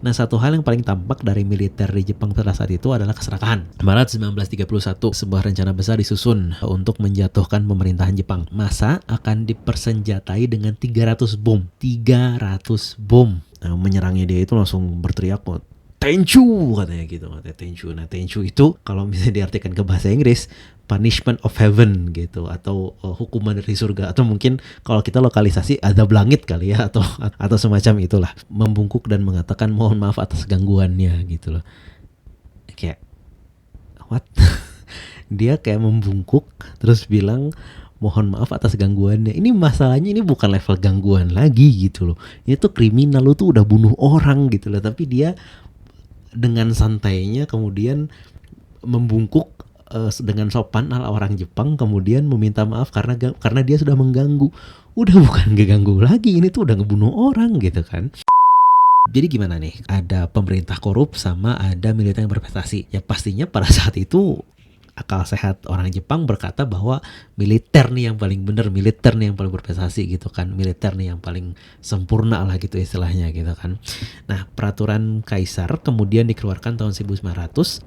Nah, satu hal yang paling tampak dari militer di Jepang pada saat itu adalah keserakahan. Maret 1931, sebuah rencana besar disusun untuk menjatuhkan pemerintahan Jepang. Massa akan dipersenjatai dengan 300 bom. 300 bom. Nah, menyerangnya dia itu langsung berteriak, Tenchu katanya gitu, katanya Tenchu. Nah, Tenchu itu kalau misalnya diartikan ke bahasa Inggris, punishment of heaven gitu, atau hukuman dari surga, atau mungkin kalau kita lokalisasi azab langit kali ya, atau semacam itulah. Membungkuk dan mengatakan mohon maaf atas gangguannya gitu loh. Kayak what? Dia kayak membungkuk terus bilang mohon maaf atas gangguannya. Ini masalahnya ini bukan level gangguan lagi gitu loh. Ini tuh kriminal, lu tuh udah bunuh orang gitu loh, tapi dia dengan santainya kemudian membungkuk dengan sopan ala orang Jepang, kemudian meminta maaf karena dia sudah mengganggu. Udah bukan ngeganggu lagi, ini tuh udah ngebunuh orang gitu kan. Jadi gimana nih? Ada pemerintah korup sama ada militer yang berprestasi. Ya pastinya pada saat itu akal sehat orang Jepang berkata bahwa militer nih yang paling benar, militer nih yang paling berprestasi gitu kan, militer nih yang paling sempurna lah gitu istilahnya gitu kan. Nah, peraturan kaisar kemudian dikeluarkan tahun 1900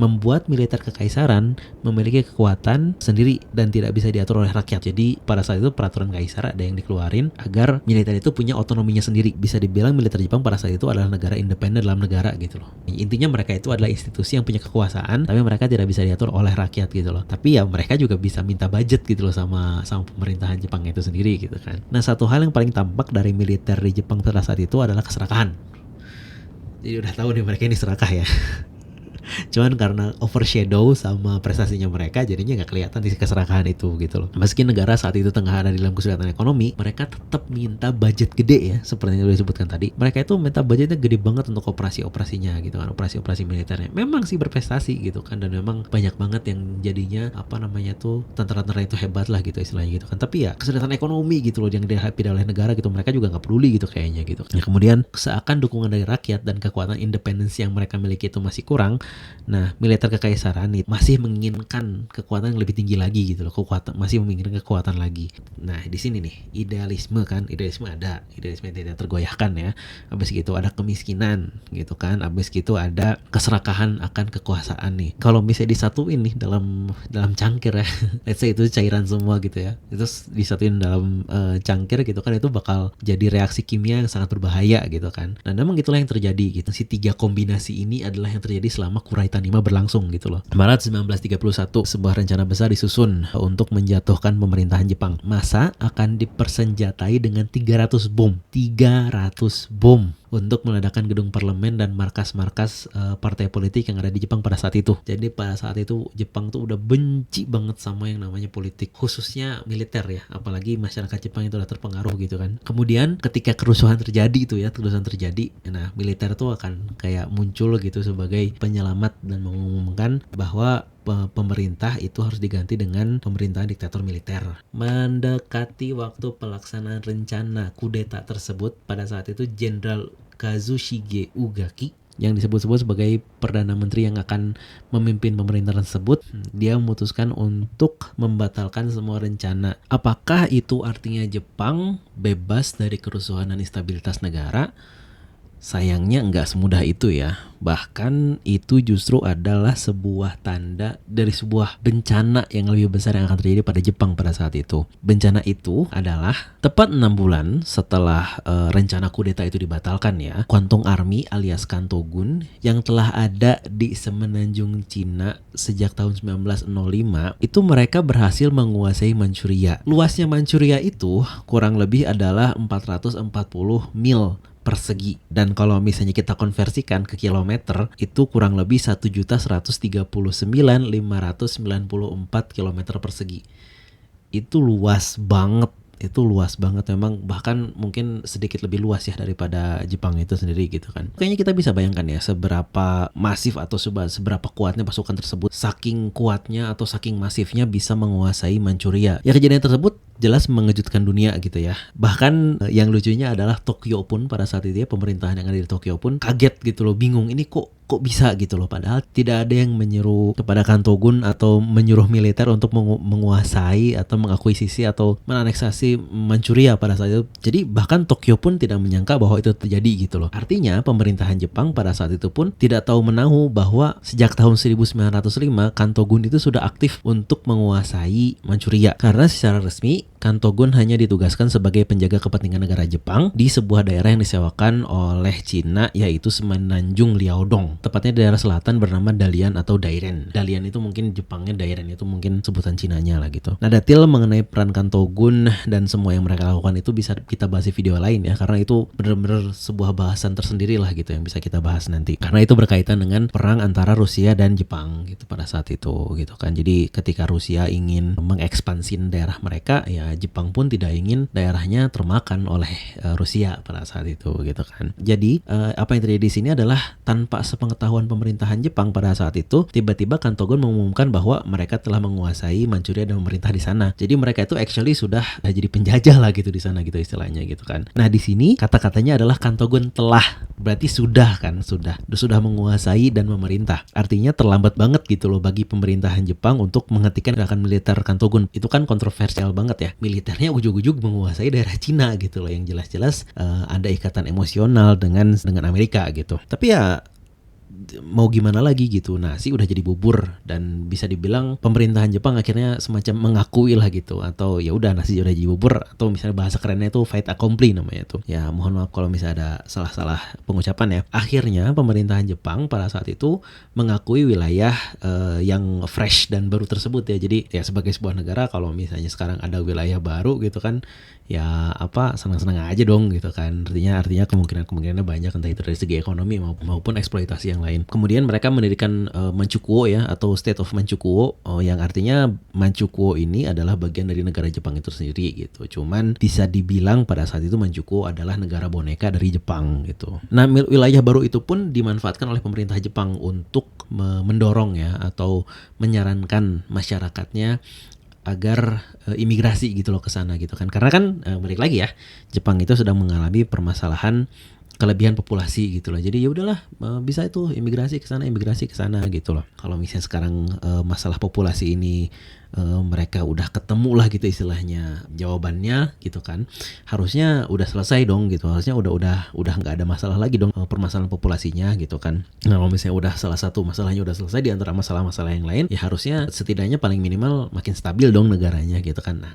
membuat militer kekaisaran memiliki kekuatan sendiri dan tidak bisa diatur oleh rakyat. Jadi pada saat itu peraturan kaisar ada yang dikeluarin agar militer itu punya otonominya sendiri. Bisa dibilang militer Jepang pada saat itu adalah negara independen dalam negara gitu loh. Intinya mereka itu adalah institusi yang punya kekuasaan, tapi mereka tidak bisa diatur oleh rakyat gitu loh. Tapi ya mereka juga bisa minta budget gitu loh sama pemerintahan Jepang itu sendiri gitu kan. Nah, satu hal yang paling tampak dari militer di Jepang pada saat itu adalah keserakahan. Jadi udah tahu nih mereka ini serakah ya. Cuman karena overshadow sama prestasinya mereka, jadinya nggak kelihatan di keserakahan itu gitu loh. Meski negara saat itu tengah ada di dalam kesulitan ekonomi, mereka tetap minta budget gede ya, seperti yang udah disebutkan tadi. Mereka itu minta budgetnya gede banget untuk operasi-operasinya gitu kan, operasi-operasi militernya. Memang sih berprestasi gitu kan, dan memang banyak banget yang jadinya tentara-tentara itu hebat lah gitu istilahnya gitu kan. Tapi ya kesulitan ekonomi gitu loh yang dihadapi oleh negara gitu, mereka juga nggak peduli gitu kayaknya gitu. Nah, kemudian seakan dukungan dari rakyat dan kekuatan independensi yang mereka miliki itu masih kurang. Nah, militer kekaisaran masih menginginkan kekuatan yang lebih tinggi lagi gitu loh, masih menginginkan kekuatan lagi. Nah, di sini nih idealisme ada, idealisme yang tidak tergoyahkan ya. Habis gitu ada kemiskinan gitu kan, habis gitu ada keserakahan akan kekuasaan nih. Kalau misalnya disatuin nih dalam cangkir ya, let's say itu cairan semua gitu ya, itu disatuin dalam cangkir gitu kan, itu bakal jadi reaksi kimia yang sangat berbahaya gitu kan. Nah, memang itulah yang terjadi gitu. Si tiga kombinasi ini adalah yang terjadi selama Kuraitanima berlangsung gitu loh. Maret 1931, sebuah rencana besar disusun untuk menjatuhkan pemerintahan Jepang. Massa akan dipersenjatai dengan 300 bom. 300 bom untuk meledakkan gedung parlemen dan markas-markas partai politik yang ada di Jepang pada saat itu. Jadi pada saat itu Jepang tuh udah benci banget sama yang namanya politik, khususnya militer ya, apalagi masyarakat Jepang itu udah terpengaruh gitu kan. Kemudian ketika kerusuhan terjadi, nah militer tuh akan kayak muncul gitu sebagai penyelamat dan mengumumkan bahwa pemerintah itu harus diganti dengan pemerintahan diktator militer. Mendekati waktu pelaksanaan rencana kudeta tersebut, pada saat itu Jenderal Kazushige Ugaki yang disebut-sebut sebagai Perdana Menteri yang akan memimpin pemerintahan tersebut, dia memutuskan untuk membatalkan semua rencana. Apakah itu artinya Jepang bebas dari kerusuhan dan instabilitas negara? Sayangnya nggak semudah itu ya. Bahkan itu justru adalah sebuah tanda dari sebuah bencana yang lebih besar yang akan terjadi pada Jepang pada saat itu. Bencana itu adalah tepat 6 bulan setelah rencana kudeta itu dibatalkan ya. Kwantung Army alias Kantogun yang telah ada di semenanjung Cina sejak tahun 1905, itu mereka berhasil menguasai Manchuria. Luasnya Manchuria itu kurang lebih adalah 440 mil persegi, dan kalau misalnya kita konversikan ke kilometer itu kurang lebih 1.139.594 kilometer persegi. Itu luas banget. Memang, bahkan mungkin sedikit lebih luas ya daripada Jepang itu sendiri gitu kan. Kayaknya kita bisa bayangkan ya seberapa masif atau seberapa kuatnya pasukan tersebut, saking kuatnya atau saking masifnya bisa menguasai Manchuria. Ya, kejadian tersebut jelas mengejutkan dunia gitu ya. Bahkan yang lucunya adalah Tokyo pun pada saat itu ya, pemerintahan yang ada di Tokyo pun kaget gitu loh, bingung, ini kok kok bisa gitu loh, padahal tidak ada yang menyeru kepada Kantogun atau menyuruh militer untuk menguasai atau mengakuisisi atau menaneksasi Manchuria pada saat itu. Jadi bahkan Tokyo pun tidak menyangka bahwa itu terjadi gitu loh. Artinya pemerintahan Jepang pada saat itu pun tidak tahu menahu bahwa sejak tahun 1905 Kantogun itu sudah aktif untuk menguasai Manchuria. Karena secara resmi Kantogun hanya ditugaskan sebagai penjaga kepentingan negara Jepang di sebuah daerah yang disewakan oleh Cina, yaitu Semenanjung Liaodong. Tepatnya daerah selatan bernama Dalian atau Dairen. Dalian itu mungkin Jepangnya, Dairen itu mungkin sebutan Cinanya lah gitu. Nah, detail mengenai peran Kantogun dan semua yang mereka lakukan itu bisa kita bahas di video lain ya, karena itu benar-benar sebuah bahasan tersendiri lah gitu yang bisa kita bahas nanti. Karena itu berkaitan dengan perang antara Rusia dan Jepang gitu pada saat itu gitu kan. Jadi ketika Rusia ingin mengekspansi daerah mereka, ya Jepang pun tidak ingin daerahnya termakan oleh Rusia pada saat itu gitu kan. Jadi apa yang terjadi di sini adalah tanpa sepengetahuan pemerintahan Jepang pada saat itu, tiba-tiba Kantogun mengumumkan bahwa mereka telah menguasai Manchuria dan memerintah di sana. Jadi mereka itu actually sudah jadi penjajah lah gitu di sana gitu istilahnya gitu kan. Nah, di sini kata-katanya adalah Kantogun telah, berarti sudah kan, sudah menguasai dan memerintah. Artinya terlambat banget gitu loh bagi pemerintahan Jepang untuk menghentikan gerakan militer Kantogun. Itu kan kontroversial banget ya. Militernya ujug-ujug menguasai daerah Cina gitu loh, yang jelas-jelas ada ikatan emosional dengan Amerika gitu. Tapi ya mau gimana lagi gitu, nasi udah jadi bubur, dan bisa dibilang pemerintahan Jepang akhirnya semacam mengakui lah gitu, atau ya udah nasi udah jadi bubur, atau misalnya bahasa kerennya itu fait accompli namanya tuh. Ya mohon maaf kalau misalnya ada salah-salah pengucapan ya. Akhirnya pemerintahan Jepang pada saat itu mengakui wilayah yang fresh dan baru tersebut ya. Jadi ya sebagai sebuah negara, kalau misalnya sekarang ada wilayah baru gitu kan, ya senang-senang aja dong gitu kan. Artinya kemungkinannya banyak, entah itu dari segi ekonomi maupun eksploitasi yang lain. Kemudian mereka mendirikan Manchukuo ya, atau State of Manchukuo, yang artinya Manchukuo ini adalah bagian dari negara Jepang itu sendiri gitu. Cuman bisa dibilang pada saat itu Manchukuo adalah negara boneka dari Jepang gitu. Nah, wilayah baru itu pun dimanfaatkan oleh pemerintah Jepang untuk mendorong ya, atau menyarankan masyarakatnya agar imigrasi gitu loh ke sana gitu kan. Karena kan balik lagi ya, Jepang itu sedang mengalami permasalahan kelebihan populasi gitu loh. Jadi ya udahlah, bisa itu imigrasi ke sana gitu loh. Kalau misalnya sekarang masalah populasi ini mereka udah ketemu lah gitu istilahnya jawabannya gitu kan, harusnya udah selesai dong gitu, harusnya udah nggak ada masalah lagi dong permasalahan populasinya gitu kan. Nah, kalau misalnya udah salah satu masalahnya udah selesai di antara masalah-masalah yang lain, ya harusnya setidaknya paling minimal makin stabil dong negaranya gitu kan. Nah,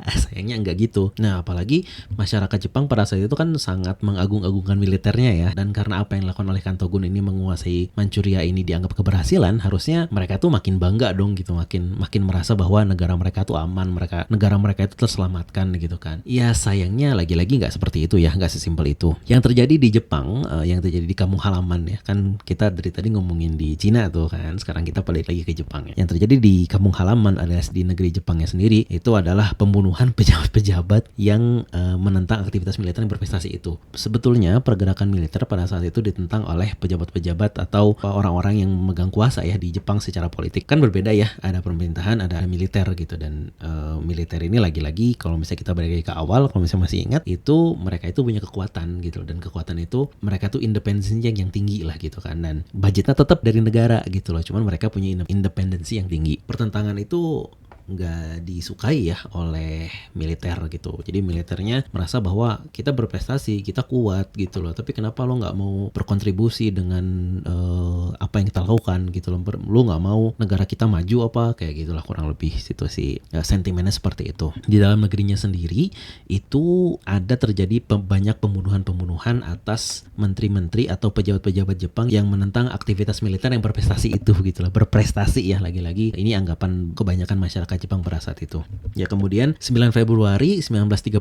sayangnya enggak gitu. Nah, apalagi masyarakat Jepang pada saat itu kan sangat mengagung-agungkan militernya ya, dan karena apa yang dilakukan oleh Kantogun ini menguasai Manchuria ini dianggap keberhasilan, harusnya mereka tuh makin bangga dong gitu, makin merasa bahwa negara mereka tuh aman, negara mereka itu terselamatkan gitu kan. Ya sayangnya lagi-lagi nggak seperti itu ya, nggak sesimpel itu. Yang terjadi di Jepang, yang terjadi di kampung halaman ya, kan kita dari tadi ngomongin di Cina tuh kan, sekarang kita balik lagi ke Jepang ya. Yang terjadi di kampung halaman alias di negeri Jepangnya sendiri, itu adalah pembunuhan pejabat-pejabat yang menentang aktivitas militer yang berprestasi itu. Sebetulnya pergerakan militer pada saat itu ditentang oleh pejabat-pejabat atau orang-orang yang memegang kuasa ya di Jepang secara politik. Kan berbeda ya, ada pemerintahan, ada militer gitu, dan militer ini lagi-lagi kalau misalnya kita balik lagi ke awal, kalau misalnya masih ingat, itu mereka itu punya kekuatan gitu, dan kekuatan itu mereka tuh independensinya yang tinggi lah gitu kan, dan budgetnya tetap dari negara gitu loh, cuman mereka punya independensi yang tinggi. Pertentangan itu nggak disukai ya oleh militer gitu. Jadi militernya merasa bahwa kita berprestasi, kita kuat gitu loh, tapi kenapa lo nggak mau berkontribusi dengan apa yang kita lakukan gitu loh, lo nggak mau negara kita maju apa, kayak gitulah kurang lebih situasi sentimennya seperti itu. Di dalam negerinya sendiri itu ada terjadi banyak pembunuhan atas menteri-menteri atau pejabat-pejabat Jepang yang menentang aktivitas militer yang berprestasi itu gitu loh. Berprestasi ya, lagi-lagi ini anggapan kebanyakan masyarakat Jepang pada saat itu. Ya, kemudian 9 Februari 1932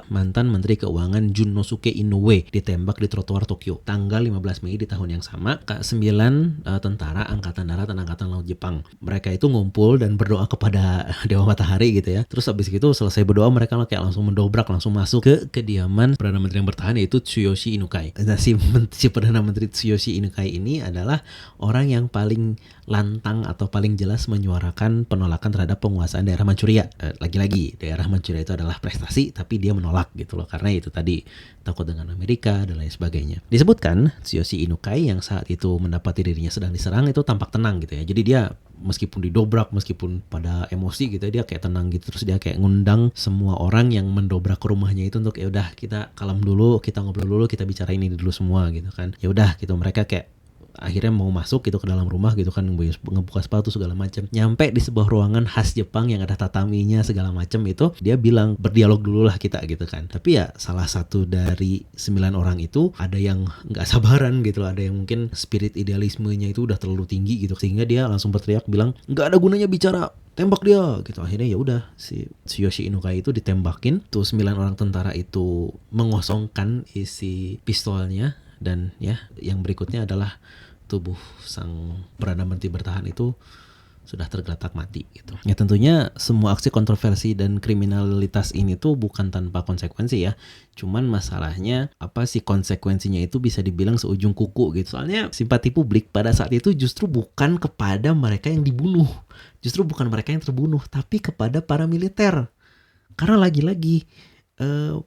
mantan Menteri Keuangan Junnosuke Inoue ditembak di trotoar Tokyo. Tanggal 15 Mei di tahun yang sama, 9 tentara Angkatan Darat dan Angkatan Laut Jepang, mereka itu ngumpul dan berdoa kepada Dewa Matahari gitu ya. Terus habis itu selesai berdoa, mereka kayak langsung mendobrak, langsung masuk ke kediaman Perdana Menteri yang bertahan, yaitu Tsuyoshi Inukai. Nah, si Perdana Menteri Tsuyoshi Inukai ini adalah orang yang paling lantang atau paling jelas menyuarakan penolakan terhadap penguasa penguasaan daerah Manchuria. Lagi-lagi daerah Manchuria itu adalah prestasi, tapi dia menolak gitu loh, karena itu tadi takut dengan Amerika dan lain sebagainya. Disebutkan Tsuyoshi Inukai yang saat itu mendapati dirinya sedang diserang itu tampak tenang gitu ya. Jadi dia meskipun didobrak, meskipun pada emosi gitu, dia kayak tenang gitu. Terus dia kayak ngundang semua orang yang mendobrak ke rumahnya itu untuk ya udah kita kalem dulu, kita ngobrol dulu, kita bicara ini dulu semua gitu kan. Ya udah gitu, mereka kayak akhirnya mau masuk gitu ke dalam rumah gitu kan, ngebuka sepatu segala macam. Nyampe di sebuah ruangan khas Jepang yang ada tataminya segala macam itu, dia bilang berdialog dulu lah kita gitu kan. Tapi ya salah satu dari 9 orang itu ada yang nggak sabaran gitu, ada yang mungkin spirit idealismenya itu udah terlalu tinggi gitu, sehingga dia langsung berteriak bilang nggak ada gunanya bicara, tembak dia gitu. Akhirnya ya udah si Tsuyoshi Inukai itu ditembakin. Tuh 9 orang tentara itu mengosongkan isi pistolnya, dan ya yang berikutnya adalah tubuh sang Perdana Menteri bertahan itu sudah tergeletak mati gitu. Ya tentunya semua aksi kontroversi dan kriminalitas ini tuh bukan tanpa konsekuensi ya. Cuman masalahnya apa sih konsekuensinya itu bisa dibilang seujung kuku gitu. Soalnya simpati publik pada saat itu justru bukan kepada mereka yang dibunuh. Justru bukan mereka yang terbunuh, tapi kepada para militer. Karena lagi-lagi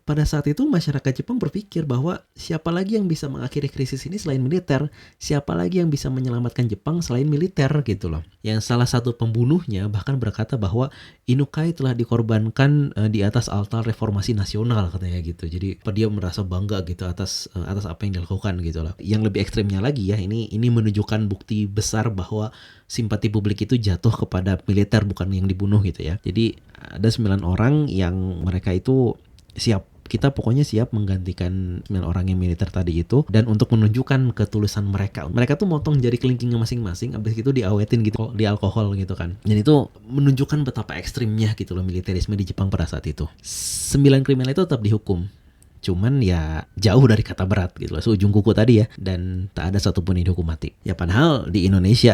pada saat itu masyarakat Jepang berpikir bahwa siapa lagi yang bisa mengakhiri krisis ini selain militer, siapa lagi yang bisa menyelamatkan Jepang selain militer gitu loh. Yang salah satu pembunuhnya bahkan berkata bahwa Inukai telah dikorbankan di atas altar reformasi nasional katanya gitu. Jadi dia merasa bangga gitu atas apa yang dilakukan gitu loh. Yang lebih ekstrimnya lagi ya, ini menunjukkan bukti besar bahwa simpati publik itu jatuh kepada militer bukan yang dibunuh gitu ya. Jadi ada 9 orang yang mereka itu siap, kita pokoknya siap menggantikan 9 orang yang militer tadi itu, dan untuk menunjukkan ketulusan mereka tuh motong jari kelingkingnya masing-masing, abis itu diawetin gitu di alkohol gitu kan. Dan itu menunjukkan betapa ekstrimnya gitu loh militerisme di Jepang pada saat itu. 9 kriminal itu tetap dihukum, cuman ya jauh dari kata berat gitu loh, seujung kuku tadi ya, dan tak ada satupun yang dihukum mati. Ya padahal di Indonesia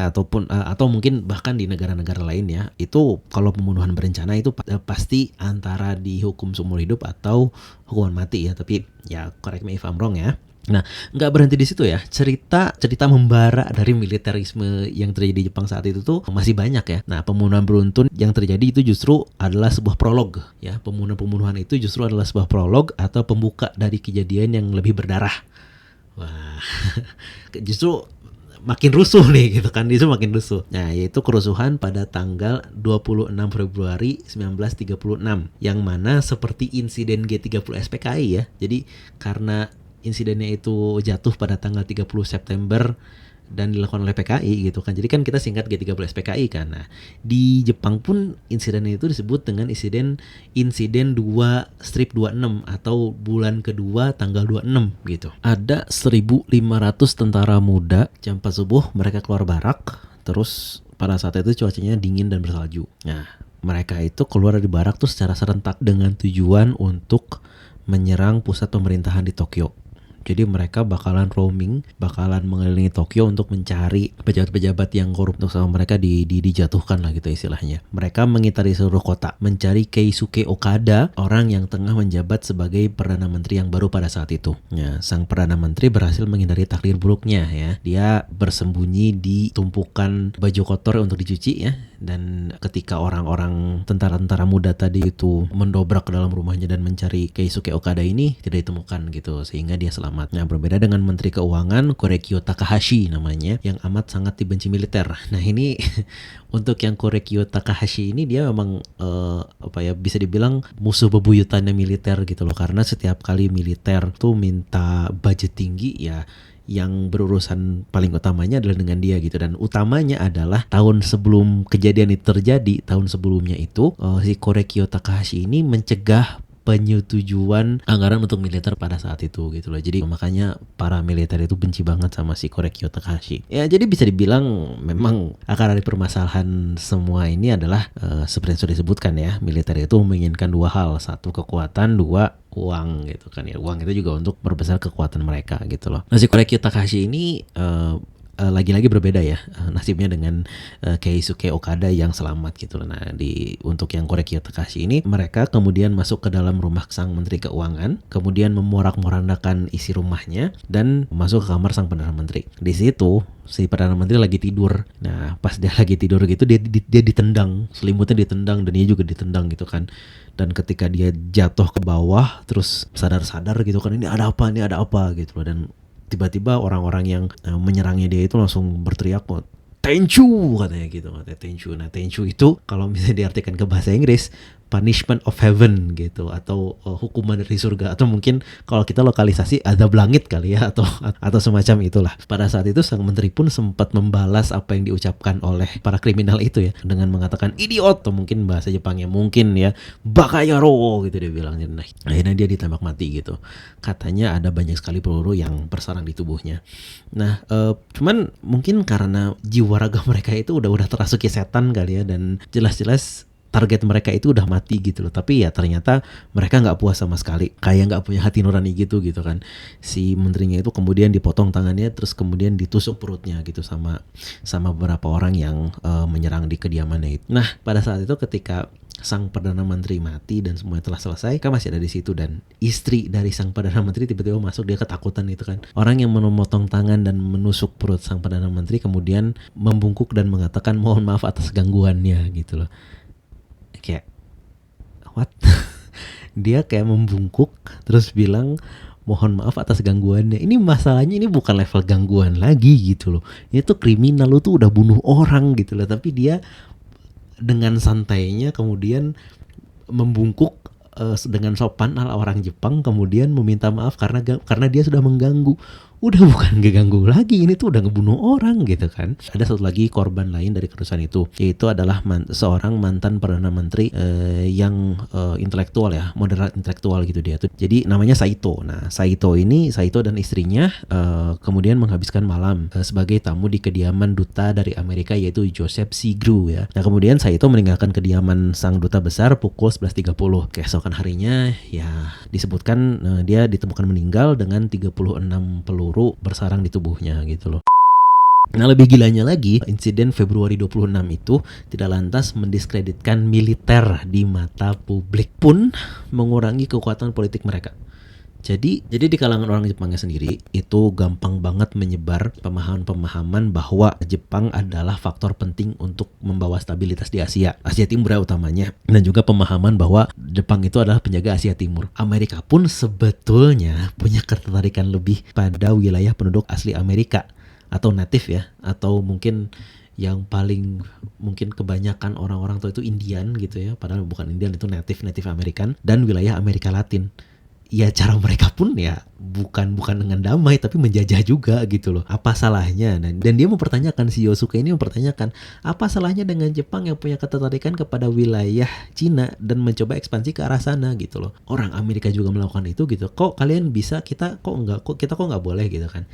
ataupun atau mungkin bahkan di negara-negara lain ya, itu kalau pembunuhan berencana itu pasti antara dihukum seumur hidup atau hukuman mati ya. Tapi ya correct me if I'm wrong ya. Nah, nggak berhenti di situ ya. Cerita membara dari militerisme yang terjadi di Jepang saat itu tuh masih banyak ya. Nah, pembunuhan beruntun yang terjadi itu justru adalah sebuah prolog ya. Pembunuhan itu justru adalah sebuah prolog atau pembuka dari kejadian yang lebih berdarah. Wah, justru makin rusuh nih gitu kan, itu makin rusuh. Nah, yaitu kerusuhan pada tanggal 26 Februari 1936 yang mana seperti insiden G30 SPKI ya. Jadi karena insidennya itu jatuh pada tanggal 30 September dan dilakukan oleh PKI gitu kan. Jadi kan kita singkat G30 SPKI kan. Nah, di Jepang pun insidennya itu disebut dengan insiden 2/26 atau bulan kedua tanggal 26 gitu. Ada 1.500 tentara muda, jam 4 subuh mereka keluar barak. Terus pada saat itu cuacanya dingin dan bersalju. Nah, mereka itu keluar dari barak tuh secara serentak dengan tujuan untuk menyerang pusat pemerintahan di Tokyo. Jadi mereka bakalan roaming, bakalan mengelilingi Tokyo untuk mencari pejabat-pejabat yang korup untuk sama mereka dijatuhkan lah gitu istilahnya. Mereka mengitari seluruh kota, mencari Keisuke Okada, orang yang tengah menjabat sebagai Perdana Menteri yang baru pada saat itu. Ya, sang Perdana Menteri berhasil menghindari takdir buruknya ya. Dia bersembunyi di tumpukan baju kotor untuk dicuci ya. Dan ketika orang-orang tentara-tentara muda tadi itu mendobrak ke dalam rumahnya dan mencari Keisuke Okada ini, tidak ditemukan gitu, sehingga dia selamat. Nah, berbeda dengan Menteri Keuangan Korekiyo Takahashi namanya, yang amat sangat dibenci militer. Nah, ini untuk yang Korekiyo Takahashi ini dia memang bisa dibilang musuh bebuyutannya militer gitu loh, karena setiap kali militer tuh minta budget tinggi ya, yang berurusan paling utamanya adalah dengan dia gitu. Dan utamanya adalah tahun sebelum kejadian itu terjadi, tahun sebelumnya itu si Korekiyo Takahashi ini mencegah penyetujuan anggaran untuk militer pada saat itu gitu loh. Jadi makanya para militer itu benci banget sama si Korekiyo Takahashi. Ya jadi bisa dibilang memang akar dari permasalahan semua ini adalah seperti yang sudah disebutkan ya, militer itu menginginkan dua hal, satu kekuatan, dua uang gitu kan ya. Uang itu juga untuk memperbesar kekuatan mereka gitu loh. Nah si Korekiyo Takahashi ini lagi-lagi berbeda ya nasibnya dengan Keisuke Okada yang selamat gitu. Nah, untuk yang Korekiyo Takashi ini, mereka kemudian masuk ke dalam rumah sang Menteri Keuangan, kemudian memorak-morandakan isi rumahnya dan masuk ke kamar sang Perdana Menteri. Di situ si Perdana Menteri lagi tidur. Nah, pas dia lagi tidur gitu, dia ditendang, selimutnya ditendang dan dia juga ditendang gitu kan. Dan ketika dia jatuh ke bawah, terus sadar-sadar gitu kan, ini ada apa gitu loh. Dan tiba-tiba orang-orang yang menyerangnya dia itu langsung berteriak, Tenchu katanya gitu, katanya Tenchu. Nah, Tenchu itu kalau misalnya diartikan ke bahasa Inggris, punishment of heaven gitu, atau hukuman dari surga, atau mungkin kalau kita lokalisasi azab langit kali ya, atau semacam itulah. Pada saat itu sang menteri pun sempat membalas apa yang diucapkan oleh para kriminal itu ya, dengan mengatakan idiot, atau mungkin bahasa Jepangnya mungkin ya bakayaro gitu dia bilangnya. Nah, akhirnya dia ditembak mati gitu. Katanya ada banyak sekali peluru yang bersarang di tubuhnya. Nah, cuman mungkin karena jiwa raga mereka itu udah terasuki setan kali ya, dan jelas-jelas target mereka itu udah mati gitu loh. Tapi ya ternyata mereka nggak puas sama sekali, kayak nggak punya hati nurani gitu kan. Si menterinya itu kemudian dipotong tangannya, terus kemudian ditusuk perutnya gitu sama beberapa orang yang menyerang di kediamannya itu. Nah, pada saat itu ketika sang Perdana Menteri mati dan semuanya telah selesai, kan masih ada di situ, dan istri dari sang Perdana Menteri tiba-tiba masuk, dia ketakutan itu kan. Orang yang memotong tangan dan menusuk perut sang Perdana Menteri kemudian membungkuk dan mengatakan mohon maaf atas gangguannya gitu loh. Kayak what? Dia kayak membungkuk terus bilang mohon maaf atas gangguannya. Ini masalahnya ini bukan level gangguan lagi gitu loh. Ini tuh kriminal, lu tuh udah bunuh orang gitu loh. Tapi dia dengan santainya kemudian membungkuk dengan sopan ala orang Jepang, kemudian meminta maaf karena dia sudah mengganggu. Udah bukan ngeganggu lagi, ini tuh udah ngebunuh orang gitu kan. Ada satu lagi korban lain dari kerusuhan itu, yaitu adalah seorang mantan Perdana Menteri yang intelektual ya, moderat intelektual gitu dia tuh. Jadi namanya Saito. Nah, Saito dan istrinya kemudian menghabiskan malam sebagai tamu di kediaman duta dari Amerika, yaitu Joseph Sigru ya. Nah, kemudian Saito meninggalkan kediaman sang duta besar pukul 11.30. Keesokan harinya ya disebutkan dia ditemukan meninggal dengan 36 peluru bersarang di tubuhnya gitu loh. Nah, lebih gilanya lagi, insiden Februari 26 itu tidak lantas mendiskreditkan militer di mata publik, pun mengurangi kekuatan politik mereka. Jadi di kalangan orang Jepangnya sendiri itu gampang banget menyebar pemahaman bahwa Jepang adalah faktor penting untuk membawa stabilitas di Asia Timur ya utamanya, dan juga pemahaman bahwa Jepang itu adalah penjaga Asia Timur. Amerika pun sebetulnya punya ketertarikan lebih pada wilayah penduduk asli Amerika atau native ya, atau mungkin yang paling mungkin kebanyakan orang-orang tuh itu Indian gitu ya, padahal bukan Indian, itu native American dan wilayah Amerika Latin. Ya cara mereka pun ya bukan dengan damai, tapi menjajah juga gitu loh. Apa salahnya? Dan dia mempertanyakan, si Yosuke ini mempertanyakan, apa salahnya dengan Jepang yang punya ketertarikan kepada wilayah Cina dan mencoba ekspansi ke arah sana gitu loh. Orang Amerika juga melakukan itu gitu. Kok kalian bisa, kita kok enggak boleh gitu kan.